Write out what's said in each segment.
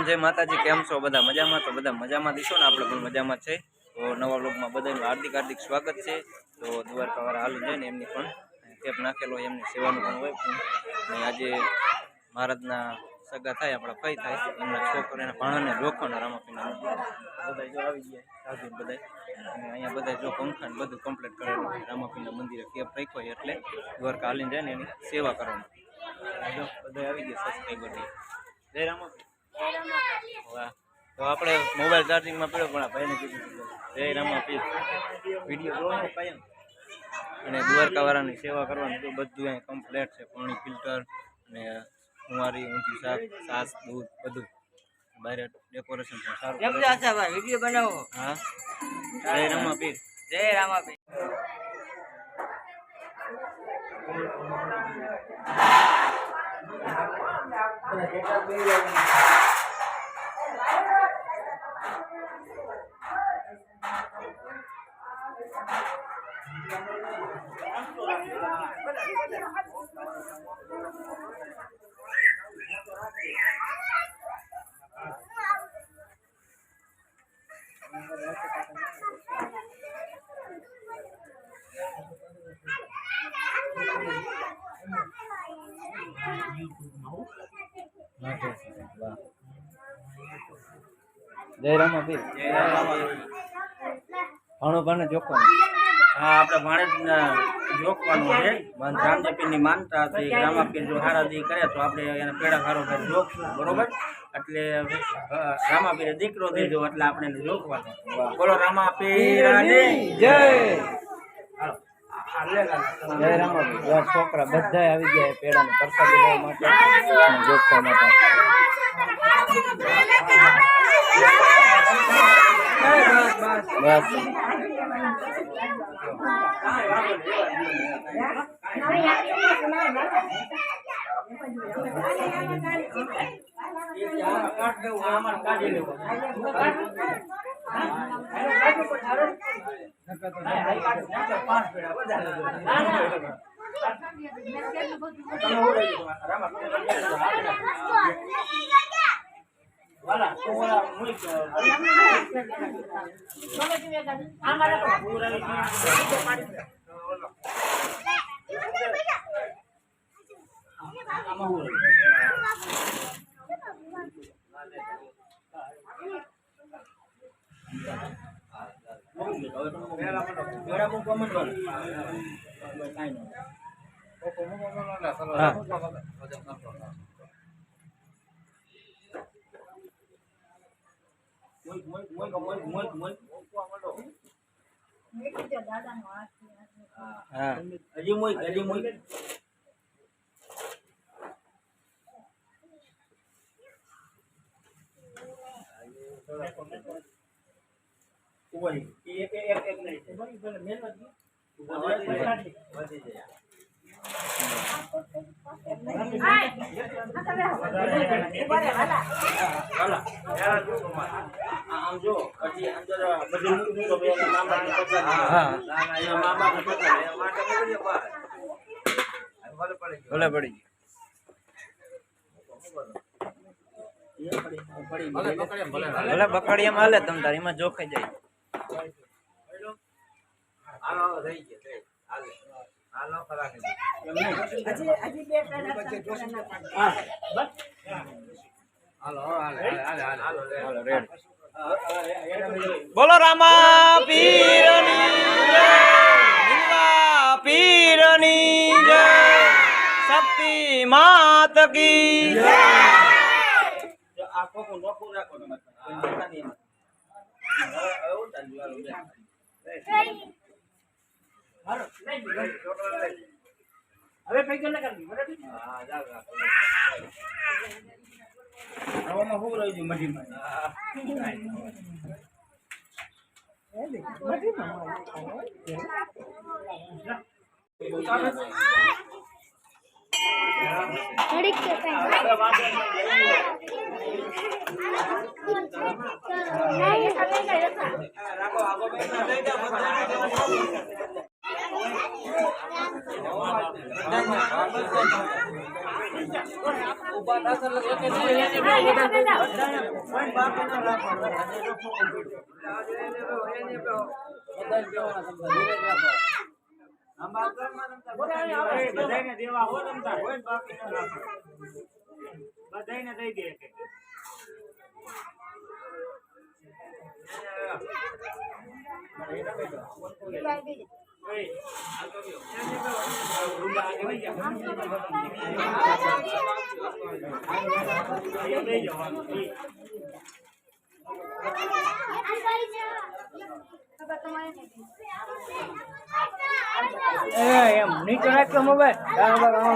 जय माताजी केम छो बधा मजा में तो बधा मजा में दीशो ने आपणे पण मजा में छे। तो नवा व्लॉग में बधानुं हार्दिक हार्दिक स्वागत है। तो द्वारकावाळा हाली जईने एमनी पण केप नाखेलो एमनी सेवानुं पण होय। अने आजे महाराजना सगा थाय आपणा फई थाय एमना छोकराने भाणाने लोखंड रामापीना बधाय जो आवी गया साधु बधाय अने अहींया बधाय जो पंखा ने बधुं कम्प्लीट करेलुं रामापीना मंदिरे केप राख्यो एटले द्वारका हालीने जायने एनी सेवा करवामां जो बधाय आवी गया सब्सक्राइबर जय रामापी वाह। तो आपणे मोबाइल चार्जिंग में पड्यो पण आ भाईने कीधुं जय रामापी विडियो जोવાનો कायम अने द्वारकावाळानी सेवा करवानी तो बधुं अहीं कम्प्लीट छे। पाणी फिल्टर अने कुंवारी ऊंची शाक छास दूध बधुं बाहर डेकोरेशन पण साરું केम छो आछा भाई विडियो बनावो। हां जय रामापी जय रामापी। जय रामापी जय रामापी भाणो भाने जोखो हाँ आपणे भाणे जोखवानुं छे। रामदेपीनी मानता हती के रामापीर जो हारा दी करे तो आपणे एने पेड़ा खारो फेर जोखશું बरोबर। એટલે રામાપીરે દીકરો દીધો એટલે આપણે એને જોખવાનો। બોલો રામાપીરની જય। जय रामापी यार छोकरा बधाय आवी गया पेड़ा ने प्रसादी लेवा माटे जोखवा माटे बस भले पड़ी भले पकड़िया में हाले तम तारी में जोखाई जाए बोलो रामा पीरनी जय पीरनी जय शक्ति मात की બધાને દેવા હો રમતા હોય બાકી ન રાખો બધાને દઈ દે કે એમ નીચે રાખજો મોબાઈલ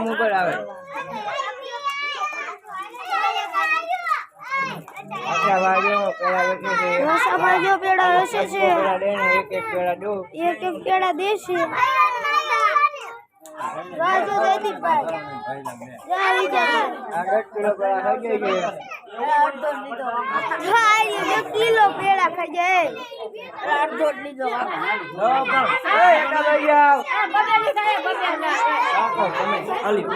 મોબાઈલ આવે પેડા રસે છે એક પેડા દો એક પેડા દેશે રાજુ દેતી ભાઈ જય વિજય આ 10 કિલો પેડા થઈ જાય ભાઈ 1 કિલો પેડા ખાઈ જાય અડધો જ લીધો એકા લઈ જાવ બગાડી થાય બગાડી હાલી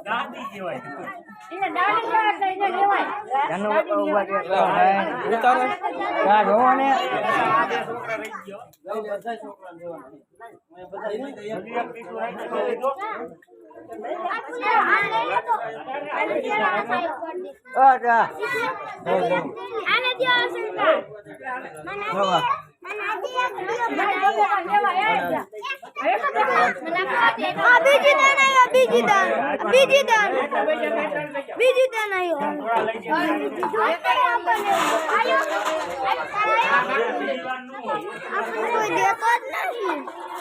દાદી કહેવાય બીજી દાન આવ્યો કોઈ દેતો જ નથી